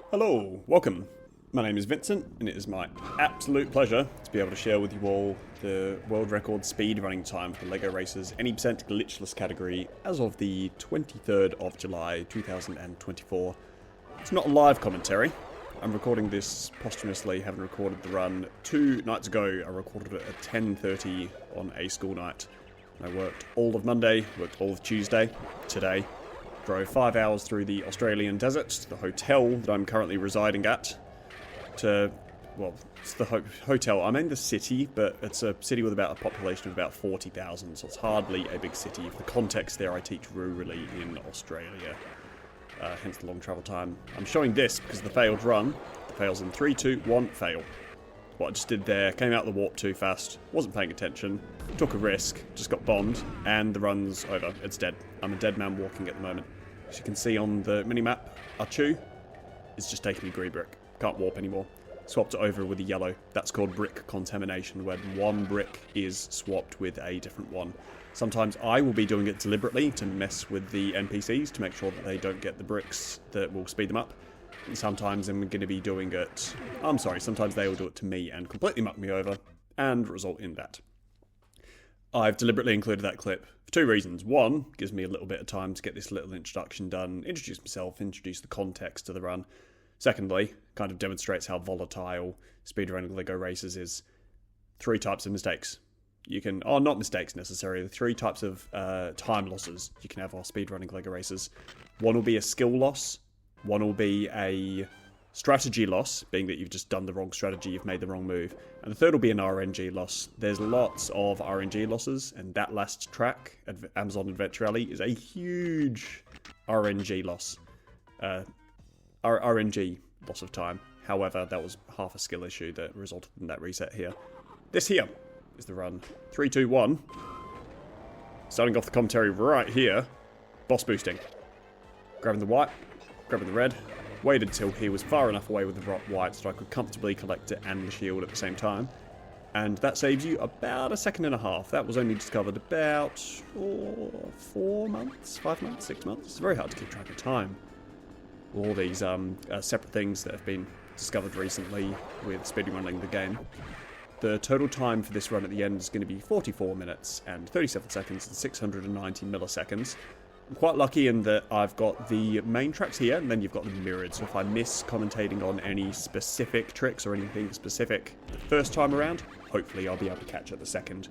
Hello, welcome. My name is Vincent, and it is my absolute pleasure to be able to share with you all the world record speed running time for the LEGO Racers any percent glitchless category as of the 23rd of July 2024. It's not a live commentary. I'm recording this posthumously, having recorded the run 2 nights ago. I recorded it at 10:30 on a school night. I worked all of Monday, worked all of Tuesday, today. Drove 5 hours through the Australian desert to the hotel that I'm currently residing at. It's the hotel. I'm in the city, but it's a city with about a population of about 40,000, so it's hardly a big city. For the context there, I teach rurally in Australia, hence the long travel time. I'm showing this because of the failed run. The fails in 3, 2, 1, fail. What I just did there, came out the warp too fast, wasn't paying attention, took a risk, just got bombed, and the run's over. It's dead. I'm a dead man walking at the moment. As you can see on the minimap, Archu is just taking me green brick. Can't warp anymore. Swapped it over with a yellow. That's called brick contamination, where one brick is swapped with a different one. Sometimes I will be doing it deliberately to mess with the NPCs to make sure that they don't get the bricks that will speed them up. And sometimes I'm going to be doing it... sometimes they will do it to me and completely muck me over and result in that. I've deliberately included that clip for two reasons. One, gives me a little bit of time to get this little introduction done, introduce myself, introduce the context to the run. Secondly, kind of demonstrates how volatile speedrunning LEGO Racers is. 3 types of mistakes. You can... not mistakes necessarily. 3 types of time losses you can have while speedrunning LEGO Racers. One will be a skill loss. One will be a strategy loss, being that you've just done the wrong strategy, you've made the wrong move. And the third will be an RNG loss. There's lots of RNG losses, and that last track, Amazon Adventure Alley, is a huge RNG loss. RNG loss of time. However, that was half a skill issue that resulted in that reset here. This here is the run. 3, 2, 1. Starting off the commentary right here. Boss boosting. Grabbing the white. Grabbing the red, waited till he was far enough away with the white so I could comfortably collect it and the shield at the same time. And that saves you about a second and a half. That was only discovered about 4 months, 5 months, 6 months. It's very hard to keep track of time. All these separate things that have been discovered recently with speedrunning the game. The total time for this run at the end is going to be 44 minutes and 37 seconds and 690 milliseconds. I'm quite lucky in that I've got the main tracks here, and then you've got them mirrored, so if I miss commentating on any specific tricks or anything specific the first time around, hopefully I'll be able to catch it the second.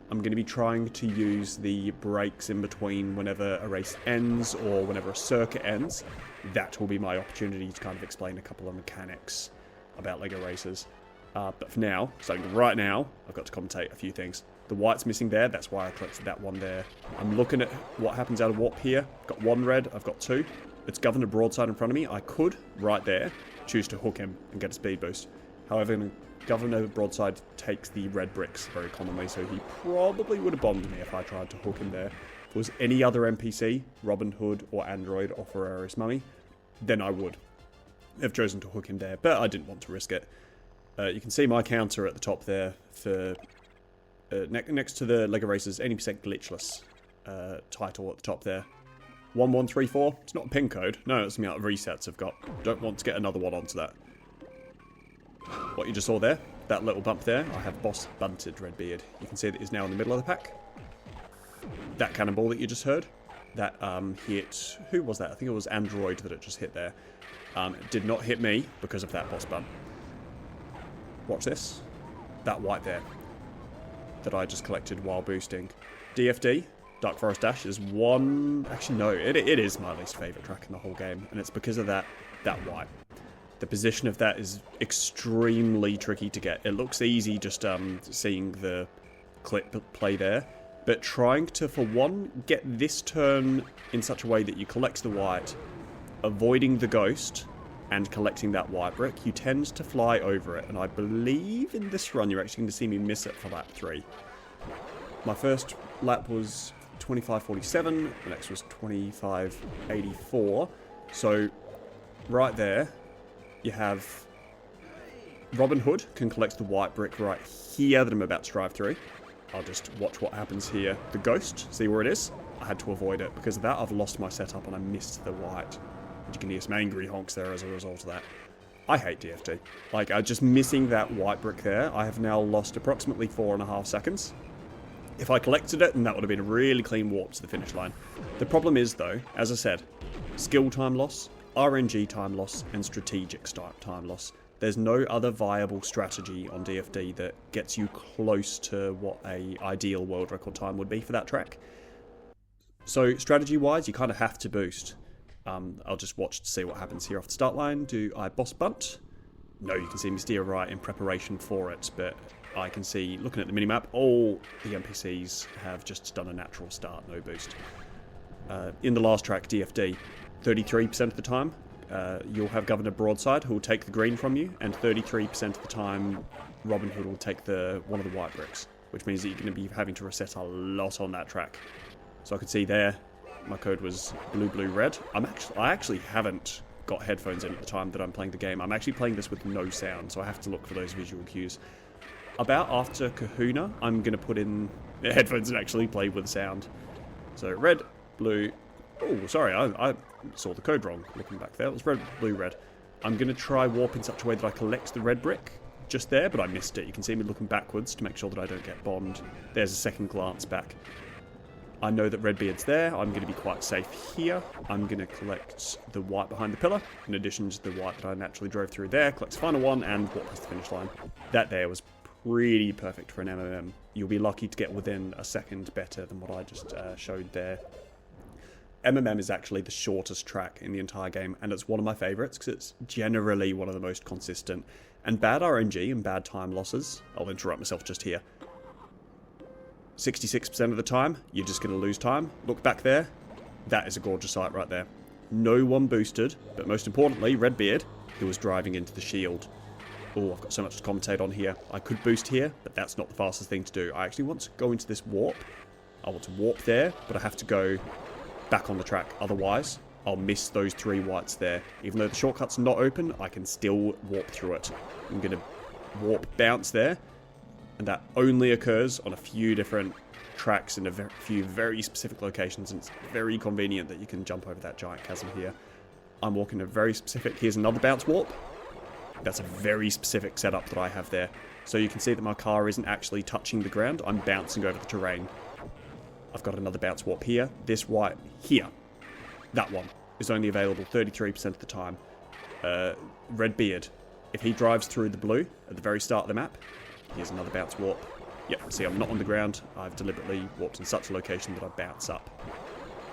I'm going to be trying to use the breaks in between whenever a race ends or whenever a circuit ends. That will be my opportunity to kind of explain a couple of mechanics about LEGO Racers. But for now, starting right now, I've got to commentate a few things. The white's missing there, that's why I collected that one there. I'm looking at what happens out of warp here. Got 1 red, I've got 2. It's Governor Broadside in front of me. I could, right there, choose to hook him and get a speed boost. However, Governor Broadside takes the red bricks very commonly, so he probably would have bombed me if I tried to hook him there. If it was any other NPC, Robin Hood or Android or Ferraris Mummy, then I would have chosen to hook him there, but I didn't want to risk it. You can see my counter at the top there for... next to the LEGO Racers 80% glitchless title at the top there. 1134. It's not a pin code. No, it's the amount of resets I've got. Don't want to get another one onto that. What you just saw there, that little bump there, I have Boss Bunted Redbeard. You can see that he's now in the middle of the pack. That cannonball that you just heard, that hit... Who was that? I think it was Android that it just hit there. It did not hit me because of that boss bump. Watch this. That white there that I just collected while boosting. DFD, Dark Forest Dash, is one... Actually, no, it is my least favourite track in the whole game, and it's because of that white. The position of that is extremely tricky to get. It looks easy just seeing the clip play there, but trying to, for one, get this turn in such a way that you collect the white, avoiding the ghost, and collecting that white brick, you tend to fly over it, and I believe in this run you're actually going to see me miss it for lap 3. My first lap was 25.47, the next was 25.84, so right there you have Robin Hood can collect the white brick right here that I'm about to drive through. I'll just watch what happens here. The ghost, see where it is? I had to avoid it. Because of that, I've lost my setup and I missed the white. You can hear some angry honks there as a result of that. I hate DFT. Like, just missing that white brick there, I have now lost approximately 4.5 seconds. If I collected it, then that would have been a really clean warp to the finish line. The problem is, though, as I said, skill time loss, RNG time loss, and strategic time loss. There's no other viable strategy on DFD that gets you close to what a ideal world record time would be for that track. So strategy-wise, you kind of have to boost. I'll just watch to see what happens here off the start line. Do I boss bunt? No, you can see me steer right in preparation for it, but I can see, looking at the minimap, all the NPCs have just done a natural start, no boost. In the last track, DFD, 33% of the time, you'll have Governor Broadside, who will take the green from you, and 33% of the time, Robin Hood will take one of the white bricks, which means that you're going to be having to reset a lot on that track. So I could see there, my code was blue, blue, red. I actually haven't got headphones in at the time that I'm playing the game. I'm actually playing this with no sound, so I have to look for those visual cues. About after Kahuna, I'm going to put in headphones and actually play with sound. So red, blue. Oh, sorry, I saw the code wrong looking back there. It was red, blue, red. I'm going to try warp in such a way that I collect the red brick just there, but I missed it. You can see me looking backwards to make sure that I don't get bombed. There's a second glance back. I know that Redbeard's there. I'm going to be quite safe here. I'm going to collect the white behind the pillar, in addition to the white that I naturally drove through there. Collect the final one and walk past the finish line. That there was pretty perfect for an MMM. You'll be lucky to get within a second better than what I just showed there. MMM is actually the shortest track in the entire game, and it's one of my favourites because it's generally one of the most consistent. And bad RNG and bad time losses, I'll interrupt myself just here. 66% of the time, you're just going to lose time. Look back there. That is a gorgeous sight right there. No one boosted, but most importantly, Redbeard, who was driving into the shield. Oh, I've got so much to commentate on here. I could boost here, but that's not the fastest thing to do. I actually want to go into this warp. I want to warp there, but I have to go back on the track. Otherwise, I'll miss those 3 whites there. Even though the shortcut's not open, I can still warp through it. I'm going to warp bounce there. And that only occurs on a few different tracks in a few very specific locations, and it's very convenient that you can jump over that giant chasm here. I'm walking a very specific... Here's another bounce warp. That's a very specific setup that I have there. So you can see that my car isn't actually touching the ground. I'm bouncing over the terrain. I've got another bounce warp here. This white here. That one is only available 33% of the time. Redbeard. If he drives through the blue at the very start of the map... Here's another bounce warp. Yep, see, I'm not on the ground. I've deliberately warped in such a location that I bounce up.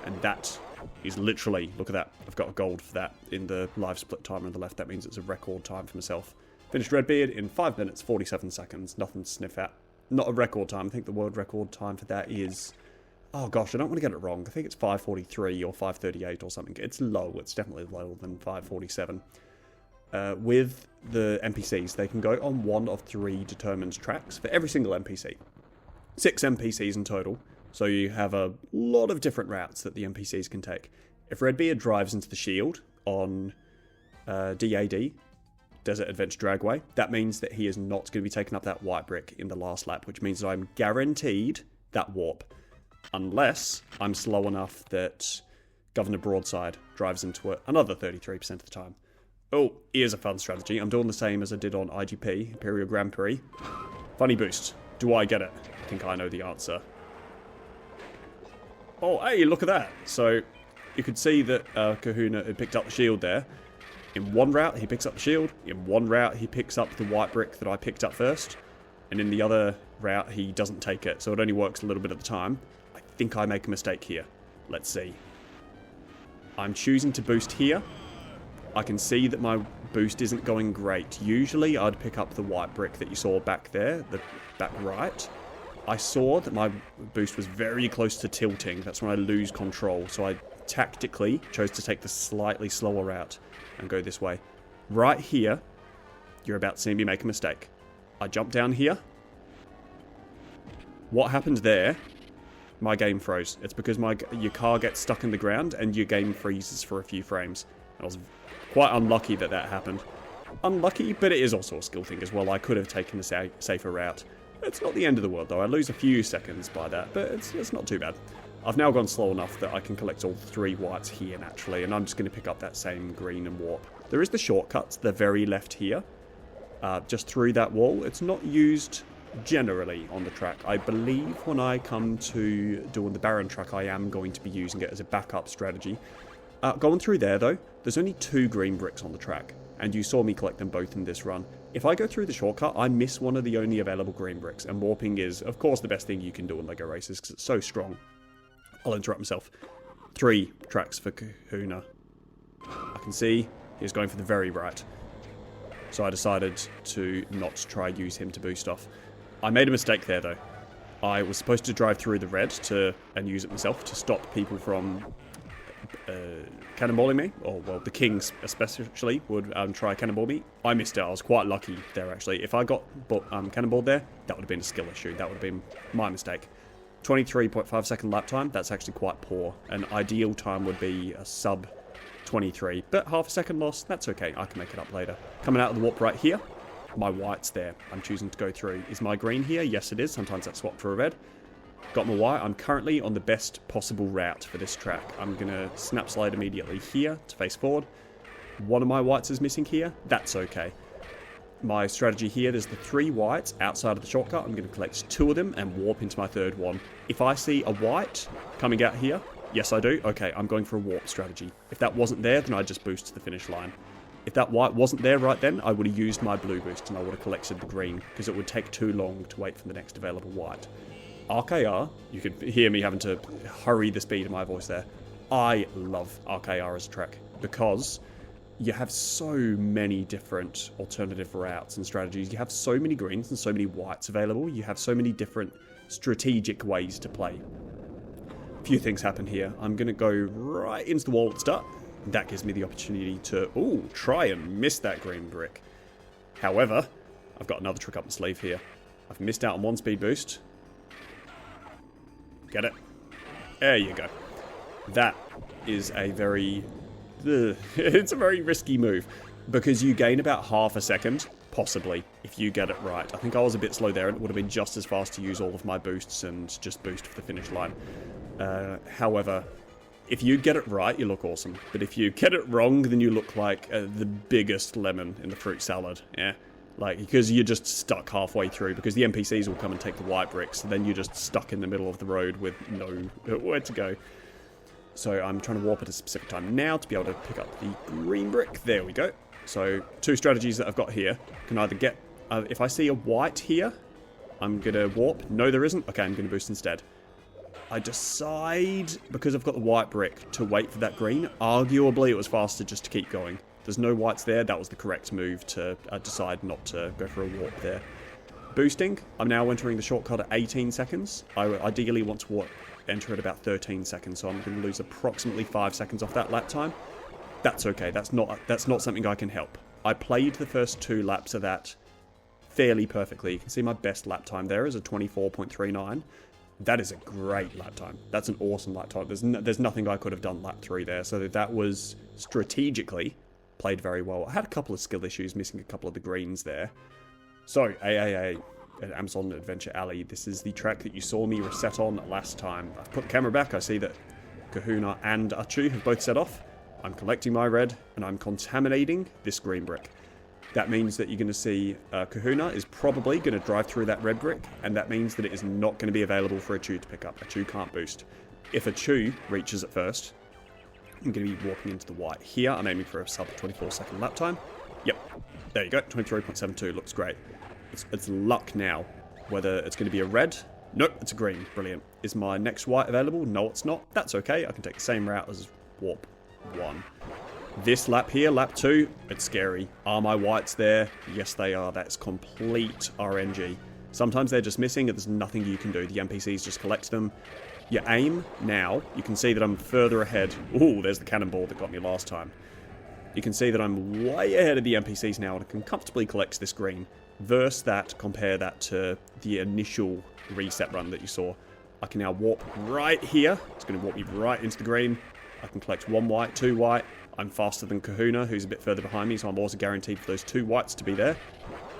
And that is literally, look at that. I've got a gold for that in the live split timer on the left. That means it's a record time for myself. Finished Redbeard in 5 minutes, 47 seconds. Nothing to sniff at. Not a record time. I think the world record time for that is... Oh gosh, I don't want to get it wrong. I think it's 5:43 or 5:38 or something. It's low. It's definitely lower than 5:47. With the NPCs, they can go on one of 3 determined tracks for every single NPC. 6 NPCs in total, so you have a lot of different routes that the NPCs can take. If Redbeard drives into the shield on DAD, Desert Adventure Dragway, that means that he is not going to be taking up that white brick in the last lap, which means that I'm guaranteed that warp. Unless I'm slow enough that Governor Broadside drives into it another 33% of the time. Oh, here's a fun strategy. I'm doing the same as I did on IGP, Imperial Grand Prix. Funny boost. Do I get it? I think I know the answer. Oh, hey, look at that. So, you could see that Kahuna had picked up the shield there. In one route, he picks up the shield. In one route, he picks up the white brick that I picked up first. And in the other route, he doesn't take it. So it only works a little bit at the time. I think I make a mistake here. Let's see. I'm choosing to boost here. I can see that my boost isn't going great. Usually I'd pick up the white brick that you saw back there, the back right. I saw that my boost was very close to tilting. That's when I lose control. So I tactically chose to take the slightly slower route and go this way. Right here, you're about to see me make a mistake. I jump down here. What happened there? My game froze. It's because your car gets stuck in the ground and your game freezes for a few frames. I was quite unlucky that happened. Unlucky, but it is also a skill thing as well. I could have taken a safer route. It's not the end of the world, though. I lose a few seconds by that, but it's not too bad. I've now gone slow enough that I can collect all 3 whites here naturally, and I'm just going to pick up that same green and warp. There is the shortcut to the very left here, just through that wall. It's not used generally on the track. I believe when I come to doing the Baron track, I am going to be using it as a backup strategy. Going through there though, there's only 2 green bricks on the track, and you saw me collect them both in this run. If I go through the shortcut, I miss one of the only available green bricks, and warping is, of course, the best thing you can do in LEGO races because it's so strong. I'll interrupt myself. 3 tracks for Kahuna. I can see he's going for the very right. So I decided to not try use him to boost off. I made a mistake there though. I was supposed to drive through the red and use it myself to stop people from cannonballing me. Or, well, the kings especially would try cannonball me. I missed it. I was quite lucky there actually. If I got cannonballed there, that would have been a skill issue. That would have been my mistake. 23.5 second lap time, that's actually quite poor. An ideal time would be a sub 23, but half a second loss, that's okay, I can make it up later. Coming out of the warp right here, my white's there, I'm choosing to go through. Is my green here? Yes it is, sometimes that's swapped for a red. Got my white, I'm currently on the best possible route for this track. I'm going to snap slide immediately here to face forward. One of my whites is missing here, that's okay. My strategy here, there's the 3 whites outside of the shortcut. I'm going to collect 2 of them and warp into my 3rd one. If I see a white coming out here, yes I do, okay, I'm going for a warp strategy. If that wasn't there, then I'd just boost to the finish line. If that white wasn't there right then, I would have used my blue boost and I would have collected the green, because it would take too long to wait for the next available white. RKR, you could hear me having to hurry the speed of my voice there. I love RKR as a track, because you have so many different alternative routes and strategies. You have so many greens and so many whites available. You have so many different strategic ways to play. A few things happen here. I'm going to go right into the wall at the start. And that gives me the opportunity to, try and miss that green brick. However, I've got another trick up my sleeve here. I've missed out on 1 speed boost. Get it? There you go. That is a very... it's a very risky move, because you gain about half a second, possibly, if you get it right. I think I was a bit slow there, and it would have been just as fast to use all of my boosts and just boost for the finish line. However, if you get it right, you look awesome. But if you get it wrong, then you look like the biggest lemon in the fruit salad. Yeah, like, because you're just stuck halfway through, because the NPCs will come and take the white bricks, and then you're just stuck in the middle of the road with nowhere to go. So I'm trying to warp at a specific time now to be able to pick up the green brick. There we go. So 2 strategies that I've got here. Can either get... if I see a white here, I'm going to warp. No, there isn't. Okay, I'm going to boost instead. I decide, because I've got the white brick, to wait for that green. Arguably, it was faster just to keep going. There's no whites there. That was the correct move to decide not to go for a warp there. Boosting. I'm now entering the shortcut at 18 seconds. I ideally want to enter at about 13 seconds, so I'm going to lose approximately 5 seconds off that lap time. That's okay. That's not something I can help. I played the first 2 laps of that fairly perfectly. You can see my best lap time there is a 24.39. That is a great lap time. That's an awesome lap time. There's nothing I could have done lap 3 there, so that was strategically played very well. I had a couple of skill issues, missing a couple of the greens there. So, AAA, Amazon Adventure Alley. This is the track that you saw me reset on last time. I've put the camera back. I see that Kahuna and Achu have both set off. I'm collecting my red, and I'm contaminating this green brick. That means that you're going to see Kahuna is probably going to drive through that red brick, and that means that it is not going to be available for Achu to pick up. Achu can't boost. If Achu reaches it first, I'm going to be walking into the white here. I'm aiming for a sub 24 second lap time. Yep, there you go, 23.72, looks great. It's luck now, whether it's going to be a red. Nope, it's a green, brilliant. Is my next white available? No, it's not. That's okay, I can take the same route as warp 1. This lap here, lap 2, it's scary. Are my whites there? Yes, they are. That's complete RNG. Sometimes they're just missing and there's nothing you can do. The NPCs just collect them. You aim now. You can see that I'm further ahead. Ooh, there's the cannonball that got me last time. You can see that I'm way ahead of the NPCs now and I can comfortably collect this green. Versus that, compare that to the initial reset run that you saw. I can now warp right here. It's going to warp me right into the green. I can collect 1 white, 2 white. I'm faster than Kahuna, who's a bit further behind me, so I'm also guaranteed for those 2 whites to be there.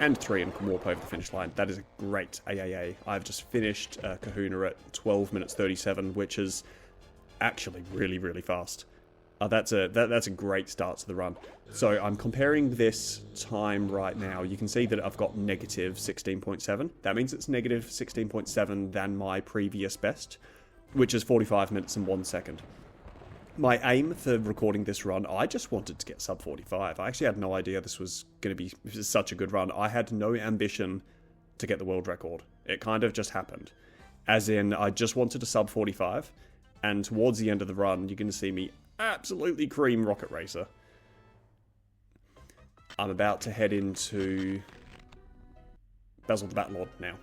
and 3 and can warp over the finish line. That is a great AAA. I've just finished Kahuna at 12 minutes 37, which is actually really, really fast. That's a great start to the run. So I'm comparing this time right now. You can see that I've got negative 16.7. That means it's negative 16.7 than my previous best, which is 45 minutes and 1 second. My aim for recording this run, I just wanted to get sub 45. I actually had no idea this was going to be such a good run. I had no ambition to get the world record. It kind of just happened. As in, I just wanted a sub 45, and towards the end of the run, you're going to see me absolutely cream Rocket Racer. I'm about to head into Basil the Batlord now.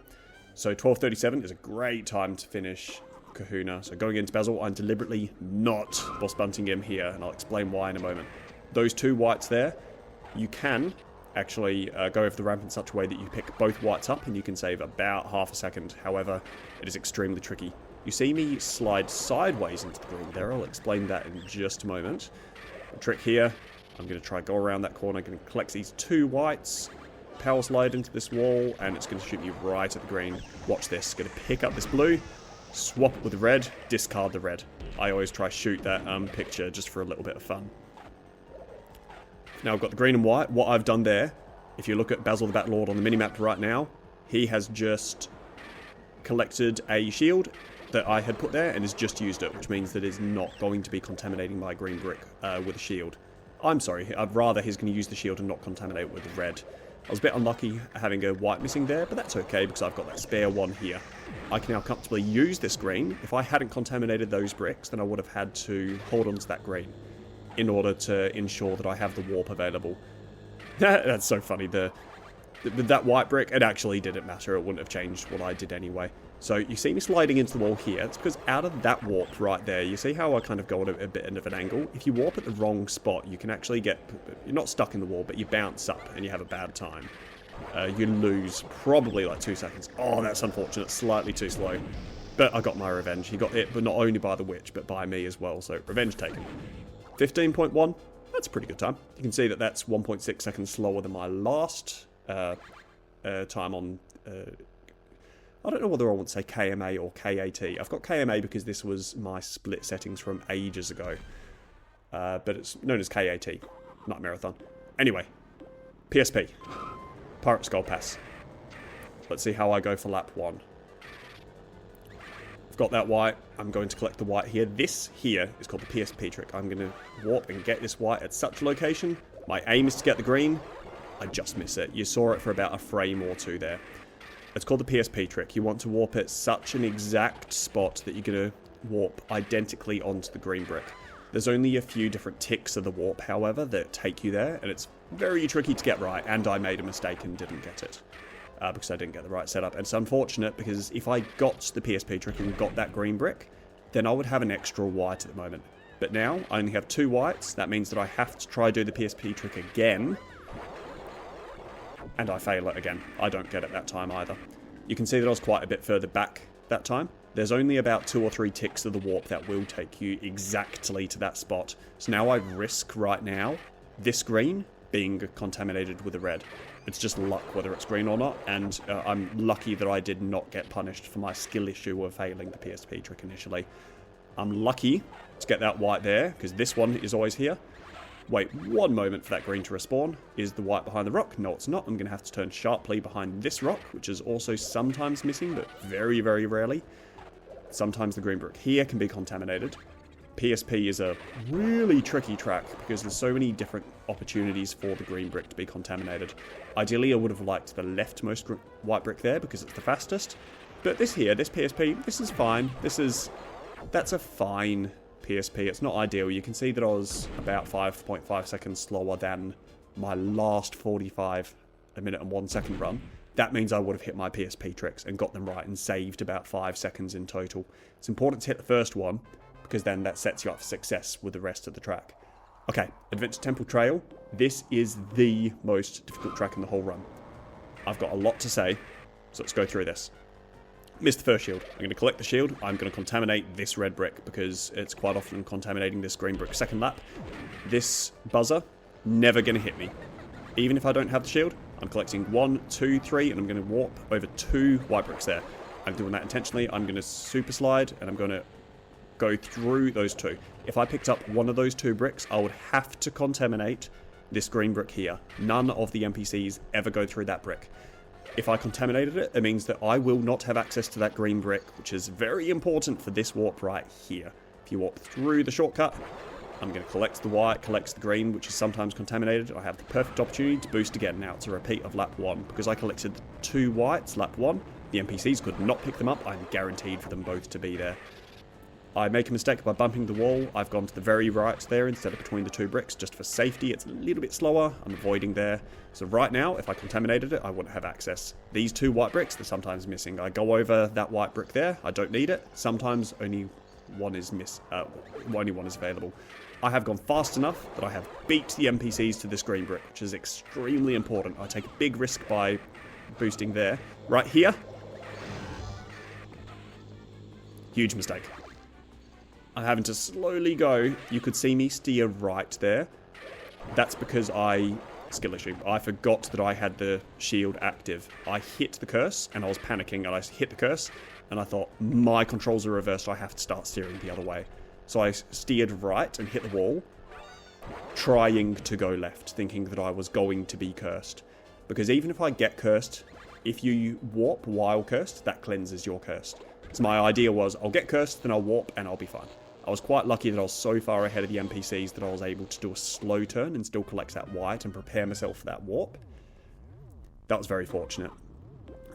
So 12:37 is a great time to finish Kahuna. So going into Basil, I'm deliberately not boss bunting him here, and I'll explain why in a moment. Those 2 whites there, you can actually go over the ramp in such a way that you pick both whites up and you can save about half a second. However, it is extremely tricky. You see me slide sideways into the green there. I'll explain that in just a moment. The trick here, I'm going to try go around that corner, going to collect these 2 whites, power slide into this wall, and it's going to shoot me right at the green. Watch this. Going to pick up this blue, swap it with the red, discard the red. I always try shoot that picture just for a little bit of fun. Now I've got the green and white. What I've done there, if you look at Basil the Batlord on the minimap right now, he has just collected a shield that I had put there and has just used it, which means that it's not going to be contaminating my green brick with a shield. I'm sorry, I'd rather he's going to use the shield and not contaminate it with the red. I was a bit unlucky having a white missing there, but that's okay because I've got that spare one here. I can now comfortably use this green. If I hadn't contaminated those bricks, then I would have had to hold on to that green in order to ensure that I have the warp available. That's so funny. That white brick, it actually didn't matter. It wouldn't have changed what I did anyway. So you see me sliding into the wall here. It's because out of that warp right there, you see how I kind of go at a bit of an angle? If you warp at the wrong spot, you can actually get... You're not stuck in the wall, but you bounce up and you have a bad time. You lose probably like 2 seconds. Oh, that's unfortunate. Slightly too slow. But I got my revenge. He got hit, but not only by the witch, but by me as well. So revenge taken. 15.1. That's a pretty good time. You can see that that's 1.6 seconds slower than my last time on... I don't know whether I want to say KMA or KAT. I've got KMA because this was my split settings from ages ago. But it's known as KAT, not Marathon. Anyway, PSP. Pirate Skull Pass. Let's see how I go for lap 1. I've got that white. I'm going to collect the white here. This here is called the PSP trick. I'm going to warp and get this white at such a location. My aim is to get the green. I just miss it. You saw it for about a frame or 2 there. It's called the PSP trick. You want to warp at such an exact spot that you're going to warp identically onto the green brick. There's only a few different ticks of the warp, however, that take you there, and it's very tricky to get right, and I made a mistake and didn't get it. Because I didn't get the right setup. And it's unfortunate, because if I got the PSP trick and got that green brick, then I would have an extra white at the moment. But now, I only have 2 whites. That means that I have to try do the PSP trick again, and I fail it again. I don't get it that time either. You can see that I was quite a bit further back that time. There's only about 2 or 3 ticks of the warp that will take you exactly to that spot. So now I risk right now this green being contaminated with the red. It's just luck whether it's green or not, and I'm lucky that I did not get punished for my skill issue of failing the PSP trick initially. I'm lucky to get that white there, because this one is always here. Wait 1 moment for that green to respawn. Is the white behind the rock? No, it's not. I'm going to have to turn sharply behind this rock, which is also sometimes missing, but very, very rarely. Sometimes the green brick here can be contaminated. PSP is a really tricky track because there's so many different opportunities for the green brick to be contaminated. Ideally, I would have liked the leftmost white brick there because it's the fastest. But this here, this PSP, this is fine. That's a fine PSP. It's not ideal. You can see that I was about 5.5 seconds slower than my last 45 minute and 1 second run. That means I would have hit my PSP tricks and got them right and saved about 5 seconds in total. It's important to hit the first one because then that sets you up for success with the rest of the track. Okay, Adventure Temple Trail. This is the most difficult track in the whole run. I've got a lot to say, so let's go through this. Missed the first shield. I'm going to collect the shield. I'm going to contaminate this red brick because it's quite often contaminating this green brick. Second lap. This buzzer, never going to hit me. Even if I don't have the shield, I'm collecting 1, 2, 3, and I'm going to warp over 2 white bricks there. I'm doing that intentionally. I'm going to super slide, and I'm going to go through those 2. If I picked up one of those 2 bricks, I would have to contaminate this green brick here. None of the NPCs ever go through that brick. If I contaminated it, it means that I will not have access to that green brick, which is very important for this warp right here. If you warp through the shortcut, I'm going to collect the white, collect the green, which is sometimes contaminated. I have the perfect opportunity to boost again. Now it's a repeat of lap 1. Because I collected 2 whites lap 1, the NPCs could not pick them up. I'm guaranteed for them both to be there. I make a mistake by bumping the wall. I've gone to the very right there instead of between the 2 bricks, just for safety. It's a little bit slower. I'm avoiding there. So right now, if I contaminated it, I wouldn't have access. These 2 white bricks, they're sometimes missing. I go over that white brick there. I don't need it. Sometimes only one is only one is available. I have gone fast enough that I have beat the NPCs to this green brick, which is extremely important. I take a big risk by boosting there. Right here. Huge mistake. I'm having to slowly go. You could see me steer right there. That's because skill issue. I forgot that I had the shield active. I hit the curse, and I was panicking, and I hit the curse, and I thought, my controls are reversed, I have to start steering the other way. So I steered right and hit the wall, trying to go left, thinking that I was going to be cursed. Because even if I get cursed, if you warp while cursed, that cleanses your cursed. So my idea was, I'll get cursed, then I'll warp, and I'll be fine. I was quite lucky that I was so far ahead of the NPCs that I was able to do a slow turn and still collect that white and prepare myself for that warp. That was very fortunate.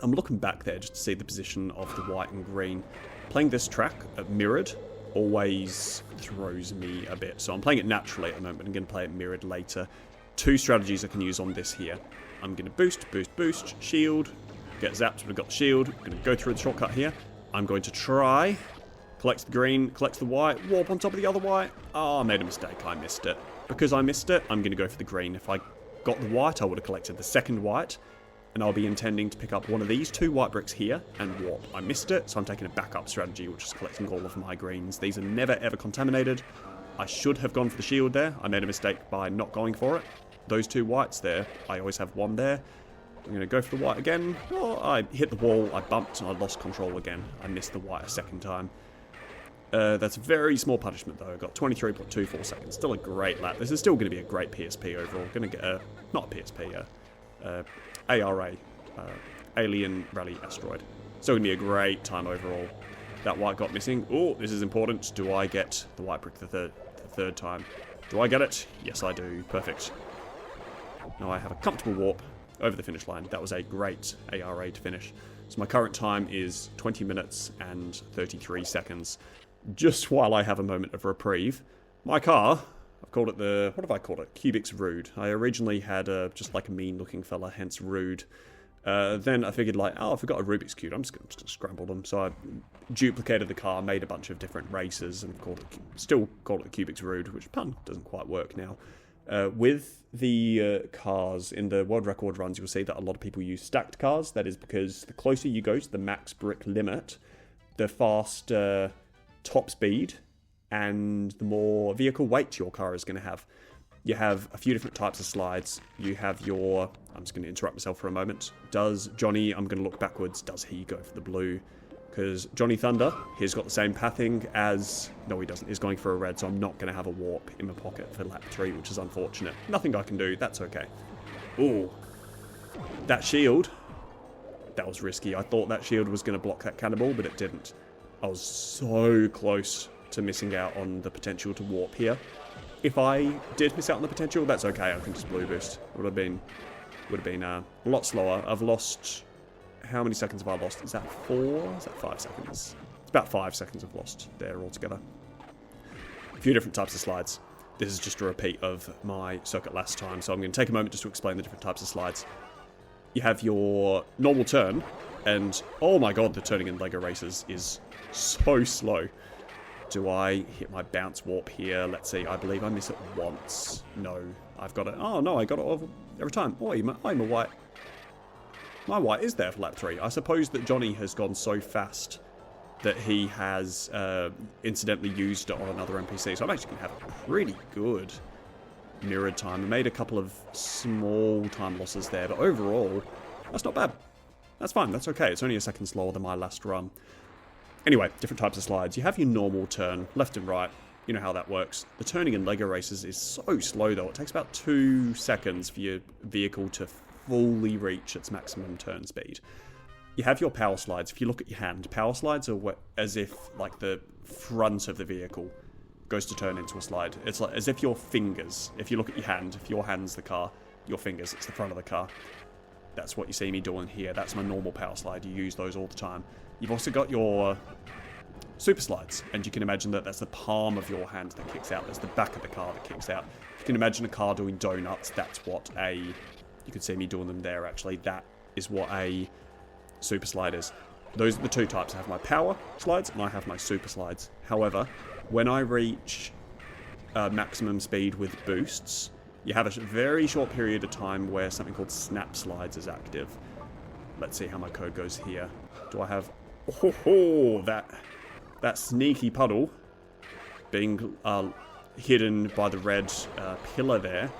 I'm looking back there just to see the position of the white and green. Playing this track at mirrored always throws me a bit. So I'm playing it naturally at the moment. I'm going to play it mirrored later. 2 strategies I can use on this here. I'm going to boost, shield, get zapped, but I've got the shield. I'm going to go through the shortcut here. I'm going to try... collect the green, collect the white, warp on top of the other white. Oh, I made a mistake. I missed it. Because I missed it, I'm going to go for the green. If I got the white, I would have collected the second white. And I'll be intending to pick up one of these 2 white bricks here and warp. I missed it, so I'm taking a backup strategy, which is collecting all of my greens. These are never, ever contaminated. I should have gone for the shield there. I made a mistake by not going for it. Those 2 whites there, I always have one there. I'm going to go for the white again. Oh, I hit the wall, I bumped, and I lost control again. I missed the white a second time. That's a very small punishment, though. I got 23.24 seconds. Still a great lap. This is still going to be a great PSP overall. Going to get a... not PSP, ARA. Alien Rally Asteroid. Still going to be a great time overall. That white got missing. Oh, this is important. Do I get the white brick the third time? Do I get it? Yes, I do. Perfect. Now I have a comfortable warp over the finish line. That was a great ARA to finish. So my current time is 20 minutes and 33 seconds. Just while I have a moment of reprieve. My car, I've called it the... what have I called it? Cubics Rude. I originally had just like a mean looking fella, hence Rude. Then I figured like, oh, I forgot a Rubik's Cube. I'm just going to scramble them. So I duplicated the car, made a bunch of different races, and still called it Cubics Rude, which pun doesn't quite work now. With the cars in the world record runs, you'll see that a lot of people use stacked cars. That is because the closer you go to the max brick limit, the faster top speed and the more vehicle weight your car is going to have. You have a few different types of slides. You have your... I'm just going to interrupt myself for a moment. Does Johnny... I'm going to look backwards. Does he go for the blue? Because Johnny Thunder, he's got the same pathing as... no, he doesn't. He's going for a red, so I'm not going to have a warp in my pocket for lap 3, which is unfortunate. Nothing I can do. That's okay. Ooh. That shield... that was risky. I thought that shield was going to block that cannonball, but it didn't. I was so close to missing out on the potential to warp here. If I did miss out on the potential, that's okay. I can just blue boost. Would have been a lot slower. I've lost... how many seconds have I lost? Is that 4? Is that 5 seconds? It's about 5 seconds I've lost there altogether. A few different types of slides. This is just a repeat of my circuit last time, so I'm going to take a moment just to explain the different types of slides. You have your normal turn, and oh my god, the turning in LEGO races is so slow. Do I hit my bounce warp here? Let's see, I believe I miss it once. No, I've got it. Oh no, I got it every time. Oh, I'm a white. My white is there for lap 3. I suppose that Johnny has gone so fast that he has incidentally used it on another NPC. So I'm actually going to have a pretty good mirrored time. I made a couple of small time losses there, but overall, that's not bad. That's fine, that's okay. It's only a second slower than my last run. Anyway, different types of slides. You have your normal turn, left and right. You know how that works. The turning in LEGO races is so slow though. It takes about 2 seconds for your vehicle to fully reach its maximum turn speed. You have your power slides. If you look at your hand, power slides are as if like the front of the vehicle goes to turn into a slide. It's like as if your fingers, if you look at your hand, if your hand's the car, your fingers, it's the front of the car. That's what you see me doing here. That's my normal power slide. You use those all the time. You've also got your super slides, and you can imagine that that's the palm of your hand that kicks out. That's the back of the car that kicks out. If you can imagine a car doing donuts, that's what you could see me doing them there actually. That is what a super slide is. Those are the two types. I have my power slides and I have my super slides. However, when I reach maximum speed with boosts, you have a very short period of time where something called snap slides is active. Let's see how my code goes here. Do I have... Oh, that sneaky puddle being hidden by the red pillar there.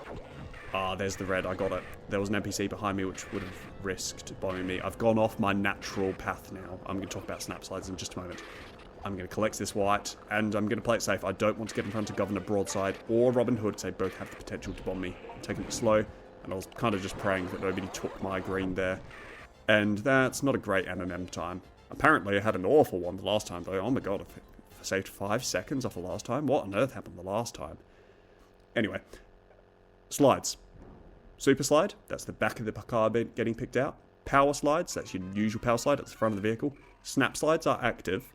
Ah, there's the red. I got it. There was an NPC behind me which would have risked bombing me. I've gone off my natural path now. I'm going to talk about snap slides in just a moment. I'm going to collect this white, and I'm going to play it safe. I don't want to get in front of Governor Broadside or Robin Hood, because they both have the potential to bomb me. I'm taking it slow, and I was kind of just praying that nobody took my green there. And that's not a great MMM time. Apparently, I had an awful one the last time, though. Oh my god, I saved 5 seconds off the last time. What on earth happened the last time? Anyway, slides. Super slide, that's the back of the car getting picked out. Power slides, that's your usual power slide at the front of the vehicle. Snap slides are active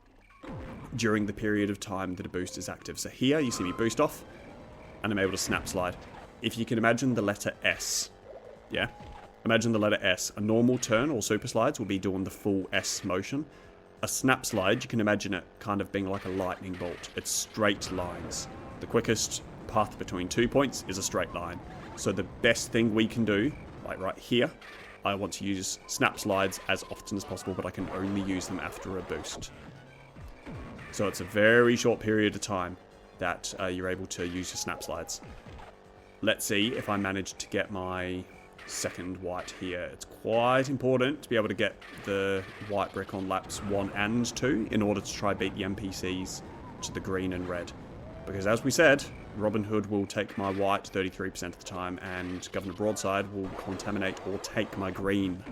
during the period of time that a boost is active. So here, you see me boost off, and I'm able to snap slide. If you can imagine the letter S, yeah? Imagine the letter S. A normal turn or super slides will be doing the full S motion. A snap slide, you can imagine it kind of being like a lightning bolt. It's straight lines. The quickest path between 2 points is a straight line. So the best thing we can do, like right here, I want to use snap slides as often as possible, but I can only use them after a boost. So it's a very short period of time that you're able to use your snap slides. Let's see if I manage to get my second white here. It's quite important to be able to get the white brick on laps 1 and 2 in order to try beat the NPCs to the green and red. Because as we said, Robin Hood will take my white 33% of the time, and Governor Broadside will contaminate or take my green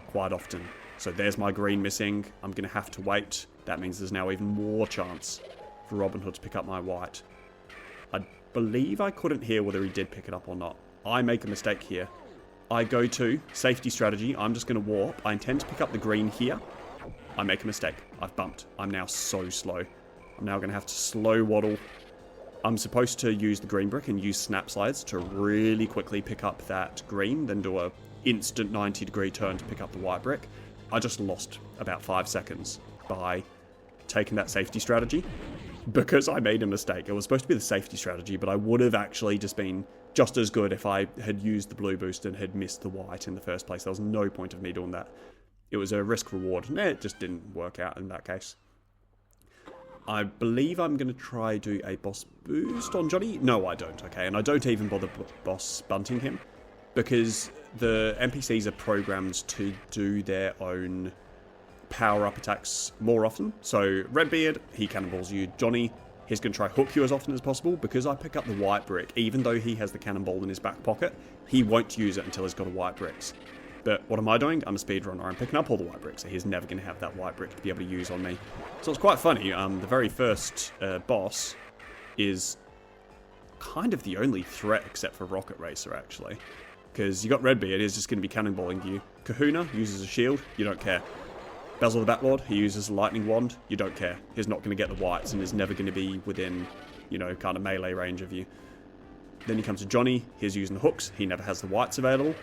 quite often. So there's my green missing. I'm going to have to wait. That means there's now even more chance for Robin Hood to pick up my white. I believe I couldn't hear whether he did pick it up or not. I make a mistake here. I go to safety strategy. I'm just going to warp. I intend to pick up the green here. I make a mistake. I've bumped. I'm now so slow. I'm now going to have to slow waddle. I'm supposed to use the green brick and use snap slides to really quickly pick up that green, then do a instant 90-degree turn to pick up the white brick. I just lost about 5 seconds by taking that safety strategy because I made a mistake. It was supposed to be the safety strategy, but I would have actually just been just as good if I had used the blue boost and had missed the white in the first place. There was no point of me doing that. It was a risk-reward. It just didn't work out in that case. I believe I'm going to try do a boss boost on Johnny. No, I don't, okay? And I don't even bother boss bunting him because the NPCs are programmed to do their own power-up attacks more often. So Redbeard, he cannonballs you. Johnny, he's going to try hook you as often as possible. Because I pick up the white brick, even though he has the cannonball in his back pocket, he won't use it until he's got a white bricks. But what am I doing? I'm a speedrunner. I'm picking up all the white bricks, so he's never going to have that white brick to be able to use on me. So it's quite funny. The very first boss is kind of the only threat except for Rocket Racer, actually. Because you got Redbeard, he's just going to be cannonballing you. Kahuna uses a shield, you don't care. Basil the Batlord, he uses a lightning wand, you don't care. He's not going to get the whites and is never going to be within, you know, kind of melee range of you. Then he comes to Johnny, he's using the hooks, he never has the whites available.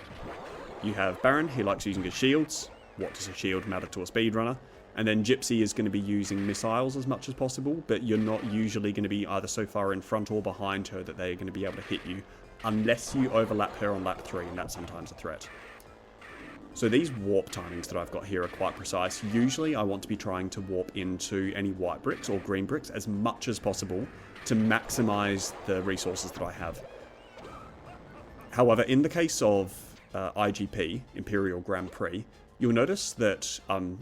You have Baron, he likes using his shields. What does a shield matter to a speedrunner? And then Gypsy is going to be using missiles as much as possible, but you're not usually going to be either so far in front or behind her that they're going to be able to hit you, unless you overlap her on lap 3, and that's sometimes a threat. So these warp timings that I've got here are quite precise. Usually I want to be trying to warp into any white bricks or green bricks as much as possible to maximize the resources that I have. However, in the case of IGP, Imperial Grand Prix, you'll notice that I'm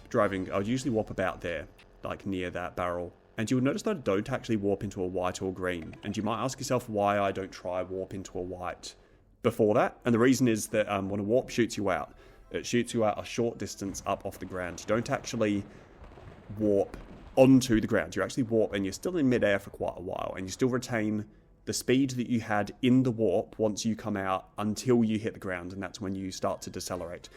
driving, I'll usually warp about there, like near that barrel. And you'll notice that I don't actually warp into a white or green. And you might ask yourself why I don't try warp into a white before that. And the reason is that when a warp shoots you out, it shoots you out a short distance up off the ground. You don't actually warp onto the ground. You actually warp and you're still in midair for quite a while. And you still retain the speed that you had in the warp once you come out until you hit the ground. And that's when you start to decelerate.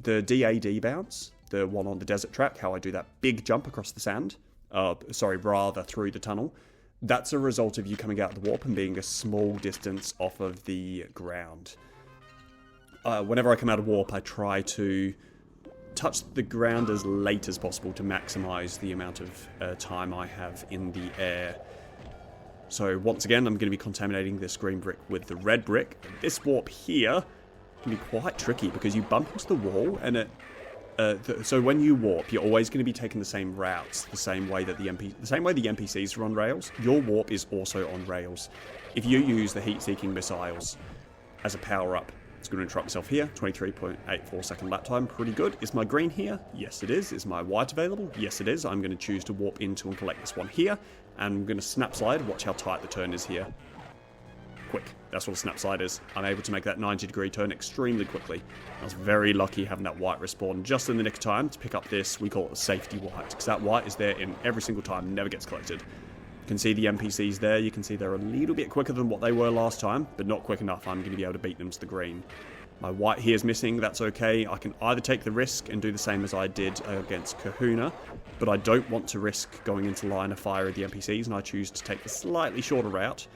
The DAD bounce, the one on the desert track, how I do that big jump across the sand, through the tunnel, that's a result of you coming out of the warp and being a small distance off of the ground. Whenever I come out of warp, I try to touch the ground as late as possible to maximize the amount of time I have in the air. So once again, I'm going to be contaminating this green brick with the red brick. This warp here can be quite tricky because you bump into the wall and it so when you warp, you're always going to be taking the same routes, the same way that the NPCs are on rails. Your warp is also on rails. If you use the heat-seeking missiles as a power-up, it's going to interrupt myself here. 23.84 second lap time, pretty good. Is my green here? Yes, it is. Is my white available? Yes, it is. I'm going to choose to warp into and collect this one here, and I'm going to snap slide. Watch how tight the turn is here. Quick. That's what a snap slide is. I'm able to make that 90-degree turn extremely quickly. I was very lucky having that white respawn just in the nick of time to pick up this, we call it a safety white, because that white is there in every single time, never gets collected. You can see the NPCs there, you can see they're a little bit quicker than what they were last time, but not quick enough. I'm going to be able to beat them to the green. My white here is missing, that's okay. I can either take the risk and do the same as I did against Kahuna, but I don't want to risk going into line of fire of the NPCs, and I choose to take the slightly shorter route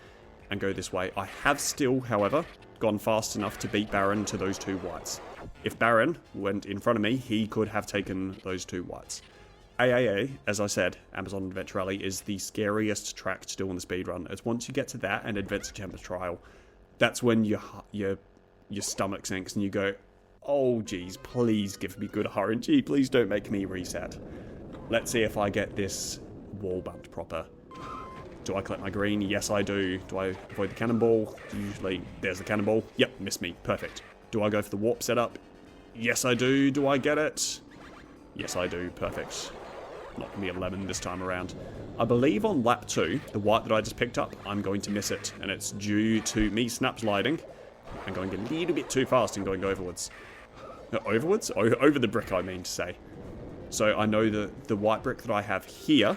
and go this way. I have still, however, gone fast enough to beat Baron to those two whites. If Baron went in front of me, he could have taken those two whites. AAA, as I said, Amazon Adventure Rally is the scariest track to do on the speedrun. It's once you get to that and Adventure Chamber Trial, that's when your stomach sinks and you go, oh geez, please give me good RNG, please don't make me reset. Let's see if I get this wall bumped proper. Do I collect my green? Yes, I do. Do I avoid the cannonball? Usually, there's the cannonball. Yep, missed me. Perfect. Do I go for the warp setup? Yes, I do. Do I get it? Yes, I do. Perfect. Not going to be a lemon this time around. I believe on lap 2, the white that I just picked up, I'm going to miss it. And it's due to me snap sliding and going a little bit too fast and going overwards. Overwards? Over the brick, I mean to say. So I know that the white brick that I have here,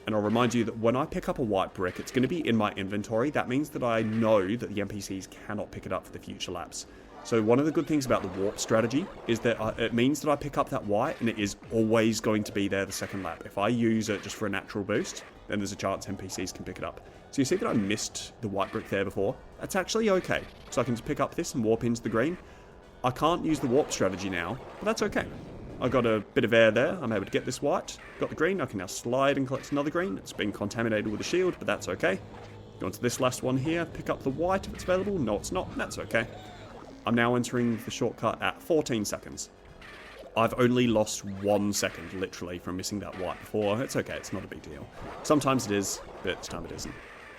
and I'll remind you that when I pick up a white brick, it's going to be in my inventory. That means that I know that the NPCs cannot pick it up for the future laps. So one of the good things about the warp strategy is that it means that I pick up that white and it is always going to be there the second lap. If I use it just for a natural boost, then there's a chance NPCs can pick it up. So you see that I missed the white brick there before? That's actually okay. So I can just pick up this and warp into the green. I can't use the warp strategy now, but that's okay. I got a bit of air there. I'm able to get this white. Got the green. I can now slide and collect another green. It's been contaminated with a shield, but that's okay. Go on to this last one here. Pick up the white if it's available. No, it's not. That's okay. I'm now entering the shortcut at 14 seconds. I've only lost 1 second, literally, from missing that white before. It's okay. It's not a big deal. Sometimes it is, but this time it isn't.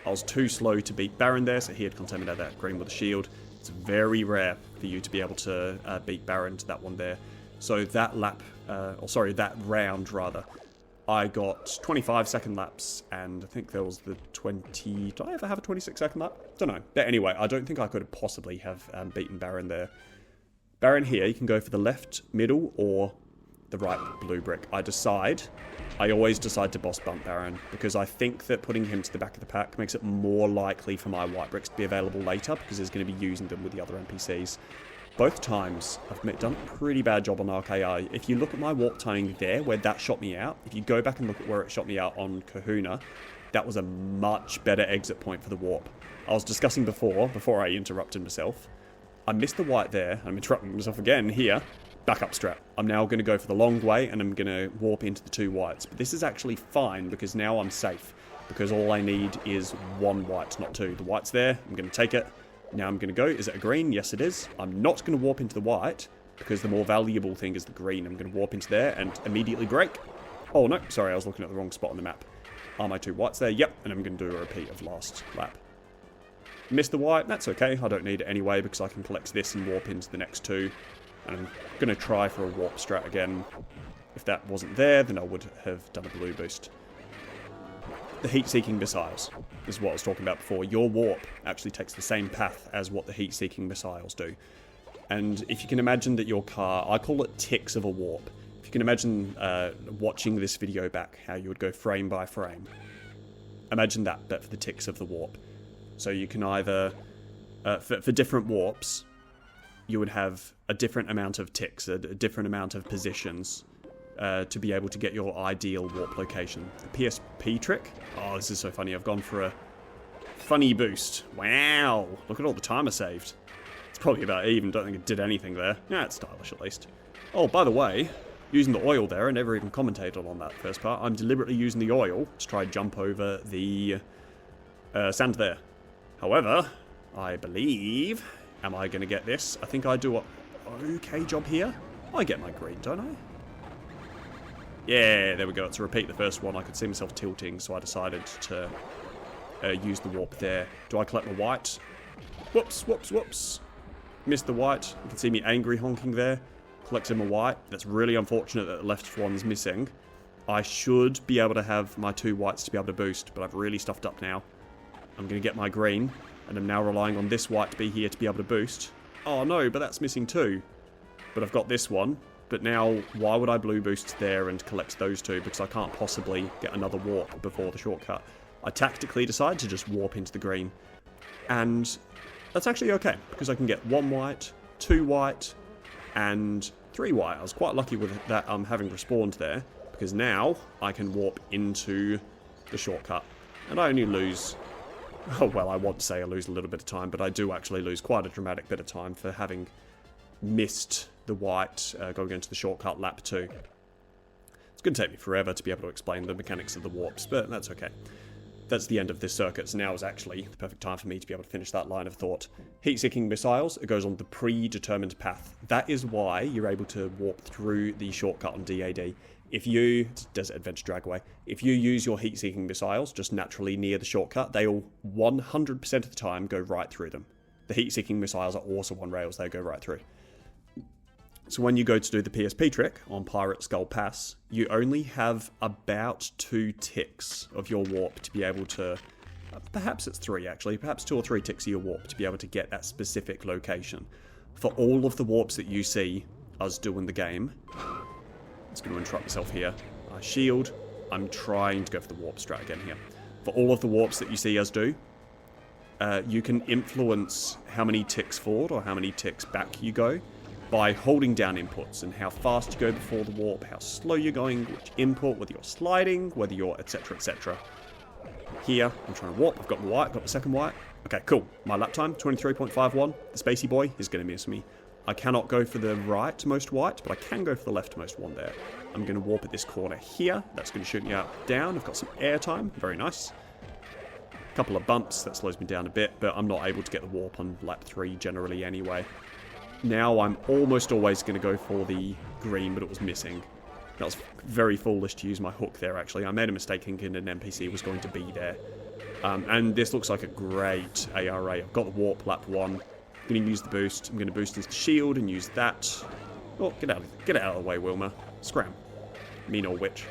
I was too slow to beat Baron there, so he had contaminated that green with a shield. It's very rare for you to be able to beat Baron to that one there. So that that round rather, I got 25 second laps, and I think there was the 20, did I ever have a 26 second lap? Don't know. But anyway, I don't think I could possibly have beaten Baron there. Baron here, you can go for the left, middle, or the right blue brick. I always decide to boss bump Baron, because I think that putting him to the back of the pack makes it more likely for my white bricks to be available later, because he's going to be using them with the other NPCs. Both times, I've done a pretty bad job on RKI. If you look at my warp timing there, where that shot me out, if you go back and look at where it shot me out on Kahuna, that was a much better exit point for the warp. I was discussing before I interrupted myself. I missed the white there. I'm interrupting myself again here. Backup strap. I'm now going to go for the long way, and I'm going to warp into the two whites. But this is actually fine, because now I'm safe. Because all I need is one white, not two. The white's there. I'm going to take it. Now I'm going to go. Is it a green? Yes, it is. I'm not going to warp into the white, because the more valuable thing is the green. I'm going to warp into there and immediately brake. Oh, no. Sorry, I was looking at the wrong spot on the map. Are my two whites there? Yep. And I'm going to do a repeat of last lap. Missed the white, that's okay. I don't need it anyway because I can collect this and warp into the next two. And I'm going to try for a warp strat again. If that wasn't there, then I would have done a blue boost. The heat-seeking missiles is what I was talking about before. Your warp actually takes the same path as what the heat-seeking missiles do. And if you can imagine that your car, I call it ticks of a warp. If you can imagine watching this video back, how you would go frame by frame. Imagine that, but for the ticks of the warp. So you can either, for different warps, you would have a different amount of ticks, a different amount of positions to be able to get your ideal warp location. The PSP trick? Oh, this is so funny. I've gone for a funny boost. Wow, look at all the time I saved. It's probably about even, don't think it did anything there. Yeah, it's stylish at least. Oh, by the way, using the oil there, I never even commentated on that first part. I'm deliberately using the oil to try and jump over the sand there. However, I believe, am I going to get this? I think I do an okay job here. I get my green, don't I? Yeah, there we go. To repeat the first one, I could see myself tilting, so I decided to use the warp there. Do I collect my white? Whoops, whoops, whoops. Missed the white. You can see me angry honking there. Collecting my white. That's really unfortunate that the left one's missing. I should be able to have my two whites to be able to boost, but I've really stuffed up now. I'm going to get my green, and I'm now relying on this white to be here to be able to boost. Oh no, but that's missing two. But I've got this one. But now, why would I blue boost there and collect those two? Because I can't possibly get another warp before the shortcut. I tactically decide to just warp into the green. And that's actually okay, because I can get one white, two white, and three white. I was quite lucky with that having respawned there, because now I can warp into the shortcut. And I only lose... Oh, well, I want to say I lose a little bit of time, but I do actually lose quite a dramatic bit of time for having missed the white going into the shortcut lap 2. It's going to take me forever to be able to explain the mechanics of the warps, but that's okay. That's the end of this circuit, so now is actually the perfect time for me to be able to finish that line of thought. Heat-seeking missiles, it goes on the predetermined path. That is why you're able to warp through the shortcut on DAD. If you, Desert Adventure Dragway, if you use your heat-seeking missiles just naturally near the shortcut, they will 100% of the time go right through them. The heat-seeking missiles are also on rails, they go right through. So when you go to do the PSP trick on Pirate Skull Pass, you only have about 2 ticks of your warp to be able to... perhaps it's 3 actually, perhaps 2 or 3 ticks of your warp to be able to get that specific location. For all of the warps that you see us do in the game... I'm just going to interrupt myself here. I shield. I'm trying to go for the warp strat again here. For all of the warps that you see us do, you can influence how many ticks forward or how many ticks back you go by holding down inputs and how fast you go before the warp, how slow you're going, which input, whether you're sliding, whether you're etc, etc. Here, I'm trying to warp. I've got my white, got the second white. Okay, cool. My lap time, 23.51. The Spacey Boy is going to miss me. I cannot go for the rightmost white, but I can go for the leftmost one there. I'm going to warp at this corner here. That's going to shoot me out down. I've got some air time. Very nice. A couple of bumps. That slows me down a bit, but I'm not able to get the warp on lap 3 generally anyway. Now I'm almost always going to go for the green, but it was missing. That was very foolish to use my hook there, actually. I made a mistake thinking an NPC was going to be there. And this looks like a great ARA. I've got the warp lap 1. I'm going to use the boost. I'm going to boost into the shield and use that. Oh, get out of the way, Wilma. Scram. Mean old witch.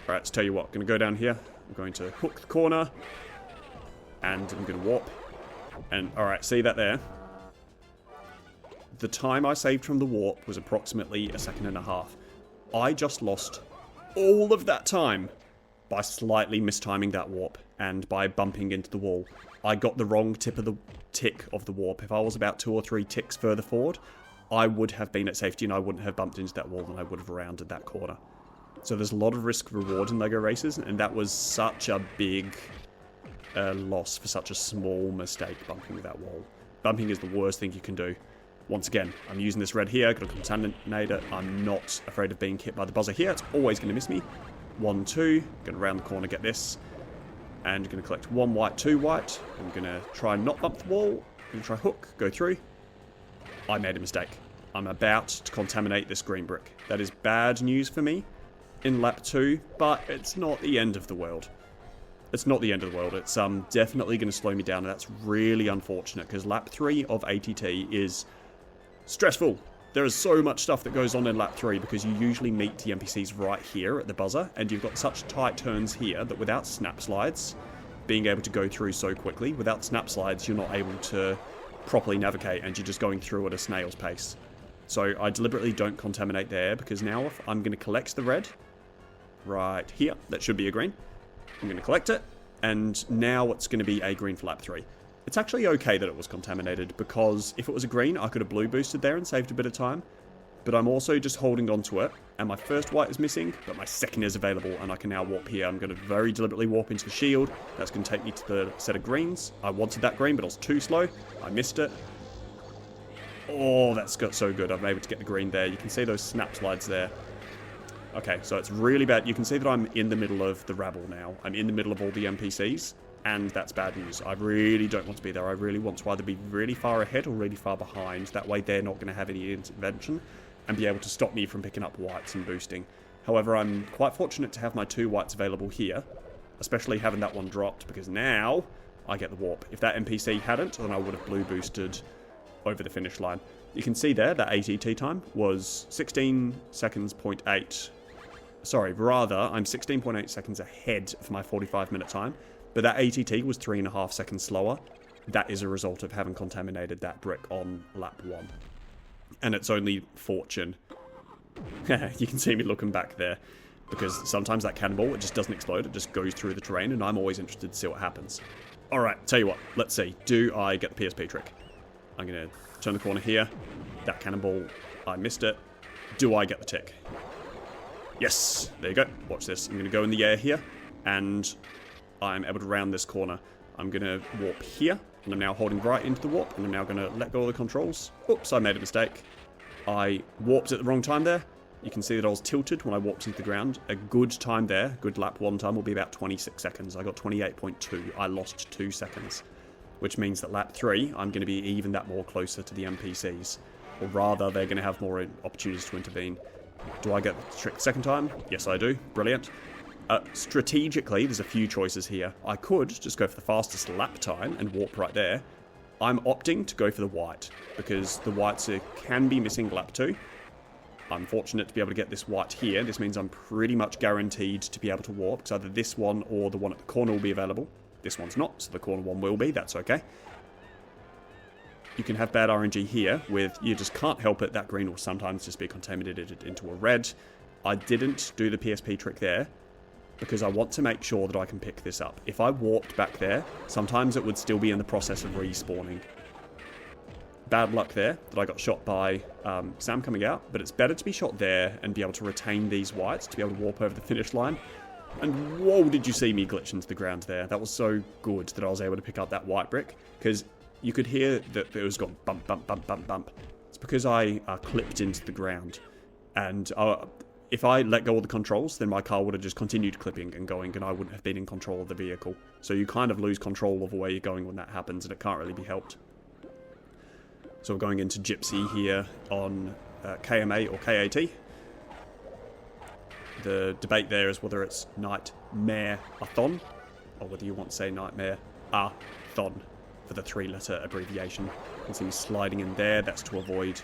Alright, let's tell you what. I'm going to go down here. I'm going to hook the corner. And I'm going to warp. And, alright, see that there? The time I saved from the warp was approximately 1.5 seconds. I just lost all of that time by slightly mistiming that warp and by bumping into the wall. I got the wrong tick of the warp. If I was about 2 or 3 ticks further forward, I would have been at safety and I wouldn't have bumped into that wall and I would have rounded that corner. So there's a lot of risk reward in LEGO races, and that was such a big loss for such a small mistake, bumping that wall. Bumping is the worst thing you can do. Once again, I'm using this red here, got a contaminate it. I'm not afraid of being hit by the buzzer here. It's always going to miss me. 1, 2, going to round the corner, get this. And going to collect 1 white, 2 white. I'm going to try and not bump the wall. Going to try hook, go through. I made a mistake. I'm about to contaminate this green brick. That is bad news for me in lap 2, but it's not the end of the world. It's not the end of the world. It's definitely going to slow me down, and that's really unfortunate, because lap 3 of ATT is stressful. There is so much stuff that goes on in lap 3, because you usually meet the NPCs right here at the buzzer, and you've got such tight turns here that without snap slides, being able to go through so quickly, without snap slides, you're not able to properly navigate, and you're just going through at a snail's pace. So I deliberately don't contaminate there, because now if I'm going to collect the red right here, that should be a green. I'm going to collect it, and now it's going to be a green for lap 3. It's actually okay that it was contaminated, because if it was a green, I could have blue boosted there and saved a bit of time. But I'm also just holding on to it, and my first white is missing, but my second is available, and I can now warp here. I'm going to very deliberately warp into the shield. That's going to take me to the set of greens. I wanted that green, but I was too slow. I missed it. Oh, that's got so good. I'm able to get the green there. You can see those snap slides there. Okay, so it's really bad. You can see that I'm in the middle of the rabble now. I'm in the middle of all the NPCs, and that's bad news. I really don't want to be there. I really want to either be really far ahead or really far behind. That way they're not going to have any intervention and be able to stop me from picking up whites and boosting. However, I'm quite fortunate to have my 2 whites available here, especially having that one dropped, because now I get the warp. If that NPC hadn't, then I would have blue boosted over the finish line. You can see there that ATT time was 16 seconds, 0.8. Sorry, rather, I'm 16.8 seconds ahead of my 45-minute time, but that ATT was 3.5 seconds slower. That is a result of having contaminated that brick on lap 1. And it's only fortune. You can see me looking back there, because sometimes that cannonball, it just doesn't explode, it just goes through the terrain, and I'm always interested to see what happens. Alright, tell you what, let's see. Do I get the PSP trick? I'm going to turn the corner here. That cannonball, I missed it. Do I get the tick? Yes, there you go. Watch this. I'm going to go in the air here, and I'm able to round this corner. I'm going to warp here, and I'm now holding right into the warp, and I'm now going to let go of the controls. Oops, I made a mistake. I warped at the wrong time there. You can see that I was tilted when I warped into the ground. A good time there, good lap 1 time, will be about 26 seconds. I got 28.2. I lost 2 seconds, which means that lap 3, I'm going to be even that more closer to the NPCs. Or rather, they're going to have more opportunities to intervene. Do I get the trick the second time? Yes, I do. Brilliant. Strategically, there's a few choices here. I could just go for the fastest lap time and warp right there. I'm opting to go for the white, because the whites can be missing lap 2. I'm fortunate to be able to get this white here. This means I'm pretty much guaranteed to be able to warp, because either this one or the one at the corner will be available. This one's not, so the corner one will be. That's okay. You can have bad RNG here with, you just can't help it, that green will sometimes just be contaminated into a red. I didn't do the PSP trick there, because I want to make sure that I can pick this up. If I warped back there, sometimes it would still be in the process of respawning. Bad luck there, that I got shot by Sam coming out, but it's better to be shot there and be able to retain these whites, to be able to warp over the finish line. And whoa, did you see me glitch into the ground there? That was so good that I was able to pick up that white brick, because you could hear that it was gone bump, bump, bump, bump, bump. It's because I clipped into the ground. And if I let go of the controls, then my car would have just continued clipping and going, and I wouldn't have been in control of the vehicle. So you kind of lose control of where you're going when that happens, and it can't really be helped. So we're going into Gypsy here on KMA or KAT. The debate there is whether it's Nightmare-a-thon, or whether you want to say Nightmare-a-thon for the 3-letter abbreviation. You can see me sliding in there. That's to avoid...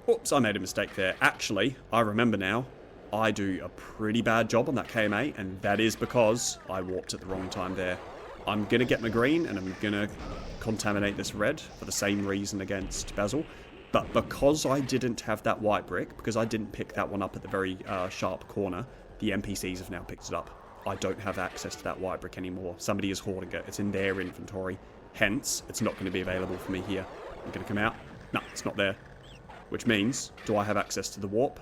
Oops, I made a mistake there. Actually, I remember now, I do a pretty bad job on that KMA, and that is because I warped at the wrong time there. I'm going to get my green, and I'm going to contaminate this red for the same reason against Basil. But because I didn't have that white brick, because I didn't pick that one up at the very sharp corner, the NPCs have now picked it up. I don't have access to that white brick anymore. Somebody is hoarding it. It's in their inventory. Hence, it's not going to be available for me here. I'm going to come out. No, it's not there. Which means, do I have access to the warp?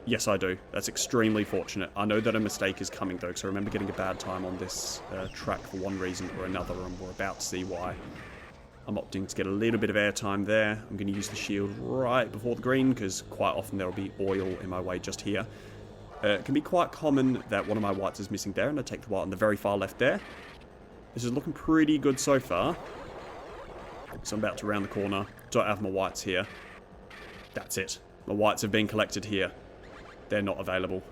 Yes, I do. That's extremely fortunate. I know that a mistake is coming, though, because I remember getting a bad time on this track for one reason or another, and we're about to see why. I'm opting to get a little bit of airtime there. I'm going to use the shield right before the green, because quite often there will be oil in my way just here. It can be quite common that one of my whites is missing there, and I take the white on the very far left there. This is looking pretty good so far. So I'm about to round the corner. Don't have my whites here. That's it. My whites have been collected here. They're not available.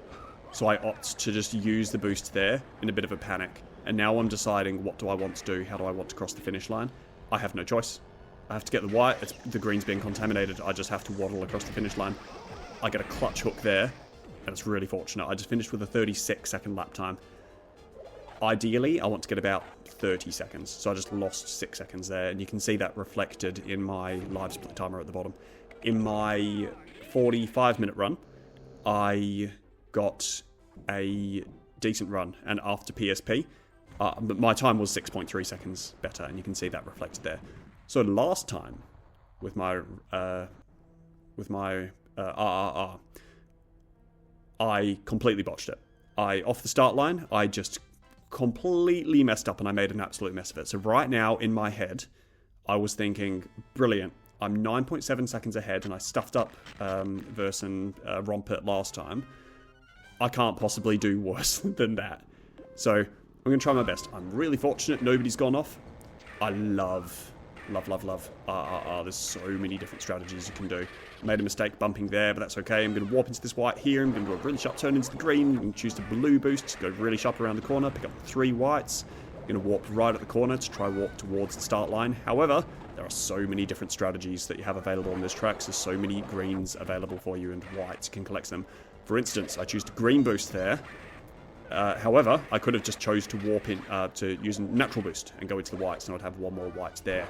So I opt to just use the boost there in a bit of a panic. And now I'm deciding, what do I want to do? How do I want to cross the finish line? I have no choice. I have to get the white. The green's being contaminated. I just have to waddle across the finish line. I get a clutch hook there, and it's really fortunate. I just finished with a 36-second lap time. Ideally, I want to get about 30 seconds, so I just lost 6 seconds there, and you can see that reflected in my live split timer at the bottom. In my 45-minute run, I got a decent run, and after PSP, my time was 6.3 seconds better, and you can see that reflected there. So last time, with my RRR, I completely botched it. Off the start line, I just completely messed up and I made an absolute mess of it. So right now, in my head, I was thinking, brilliant, I'm 9.7 seconds ahead and I stuffed up versus Rompet last time. I can't possibly do worse than that. So I'm going to try my best. I'm really fortunate nobody's gone off. I love RRR. There's so many different strategies you can do. Made a mistake bumping there, but that's okay. I'm going to warp into this white here. I'm going to do a really sharp turn into the green. I'm going to choose the blue boost, go really sharp around the corner, pick up 3 whites. I'm going to warp right at the corner to try walk towards the start line. However, there are so many different strategies that you have available on this track. So there's so many greens available for you and whites. You can collect them. For instance, I choose the green boost there. However, I could have just chose to warp in to use a natural boost and go into the whites, and I'd have 1 more white there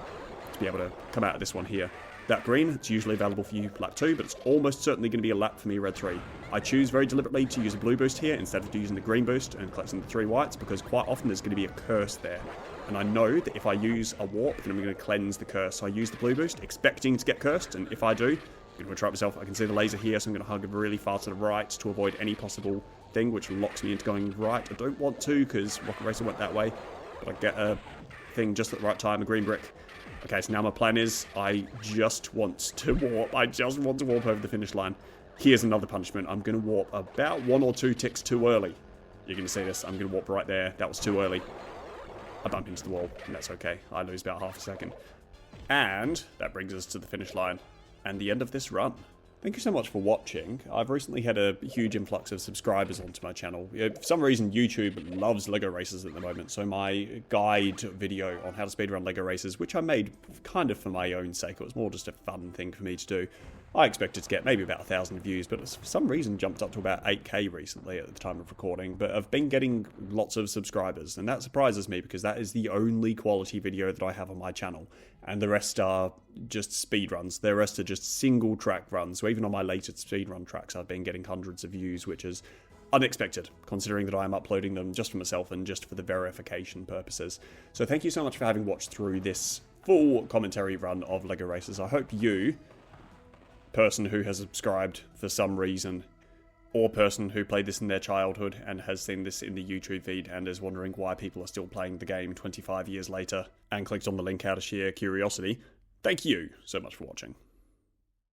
to be able to come out of this one here. That green, it's usually available for you lap 2, but it's almost certainly going to be a lap for me red 3. I choose very deliberately to use a blue boost here instead of using the green boost and collecting the 3 whites, because quite often there's going to be a curse there. And I know that if I use a warp, then I'm going to cleanse the curse. So I use the blue boost, expecting to get cursed, and if I do, I'm going to trap myself. I can see the laser here, so I'm going to hug really far to the right to avoid any possible thing which locks me into going right. I don't want to, because Rocket Racer went that way, but I get a thing just at the right time, a green brick. Okay, so now my plan is, I just want to warp. I just want to warp over the finish line. Here's another punishment. I'm going to warp about 1 or 2 ticks too early. You're going to see this. I'm going to warp right there. That was too early. I bump into the wall, and that's okay. I lose about half a second. And that brings us to the finish line and the end of this run. Thank you so much for watching. I've recently had a huge influx of subscribers onto my channel. For some reason, YouTube loves LEGO races at the moment, so my guide video on how to speedrun LEGO races, which I made kind of for my own sake, it was more just a fun thing for me to do. I expected to get maybe about 1,000 views, but for some reason jumped up to about 8k recently at the time of recording. But I've been getting lots of subscribers, and that surprises me because that is the only quality video that I have on my channel. And the rest are just speedruns. The rest are just single track runs. So even on my latest speedrun tracks, I've been getting hundreds of views, which is unexpected, considering that I'm uploading them just for myself and just for the verification purposes. So thank you so much for having watched through this full commentary run of LEGO Races. I hope you, person who has subscribed for some reason, or person who played this in their childhood and has seen this in the YouTube feed and is wondering why people are still playing the game 25 years later and clicked on the link out of sheer curiosity, thank you so much for watching.